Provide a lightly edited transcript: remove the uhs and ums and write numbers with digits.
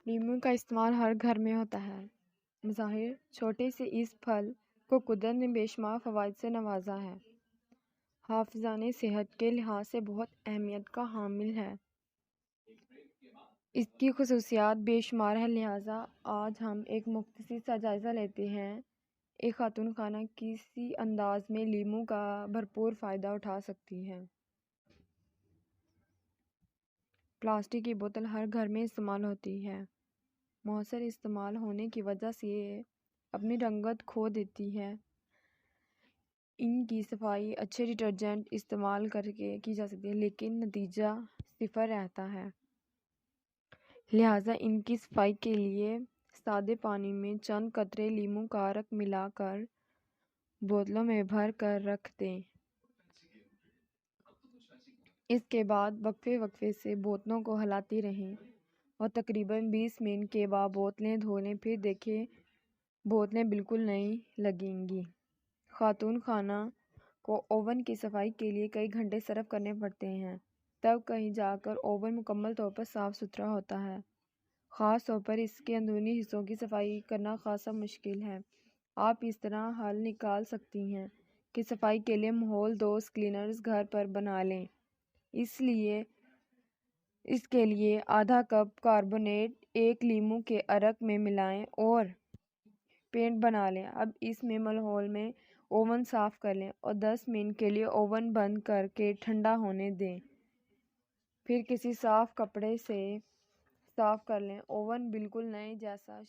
لیموں کا استعمال ہر گھر میں ہوتا ہے۔ مظاہر چھوٹے سے اس پھل کو قدرت نے بے شمار فوائد سے نوازا ہے۔ حافظانِ صحت کے لحاظ سے بہت اہمیت کا حامل ہے۔ اس کی خصوصیات بے شمار ہیں، لہٰذا آج ہم ایک مختصر سا جائزہ لیتے ہیں۔ ایک خاتون خانہ کسی انداز میں لیموں کا بھرپور فائدہ اٹھا سکتی ہے۔ پلاسٹک کی بوتل ہر گھر میں استعمال ہوتی ہے۔ مؤثر استعمال ہونے کی وجہ سے یہ اپنی رنگت کھو دیتی ہے۔ ان کی صفائی اچھے ڈٹرجنٹ استعمال کر کے کی جا سکتی ہے، لیکن نتیجہ صفر رہتا ہے۔ لہٰذا ان کی صفائی کے لیے سادے پانی میں چند قطرے لیموں کا عرق ملا کر بوتلوں میں بھر کر رکھ دیں۔ اس کے بعد وقفے وقفے سے بوتلوں کو ہلاتے رہیں اور تقریباً 20 منٹ کے بعد بوتلیں دھو لیں، پھر دیکھیں بوتلیں بالکل نئی لگیں گی۔ خاتون خانہ کو اوون کی صفائی کے لیے کئی گھنٹے صرف کرنے پڑتے ہیں، تب کہیں جا کر اوون مکمل طور پر صاف ستھرا ہوتا ہے۔ خاص طور پر اس کے اندرونی حصوں کی صفائی کرنا خاصا مشکل ہے۔ آپ اس طرح حل نکال سکتی ہیں کہ صفائی کے لیے ماحول دوست کلینرز گھر پر بنا لیں۔ اس کے لیے آدھا کپ کاربونیٹ ایک لیموں کے عرق میں ملائیں اور پینٹ بنا لیں۔ اب اس ماحول میں اوون صاف کر لیں اور 10 منٹ کے لیے اوون بند کر کے ٹھنڈا ہونے دیں۔ پھر کسی صاف کپڑے سے صاف کر لیں۔ اوون بالکل نئے جیسا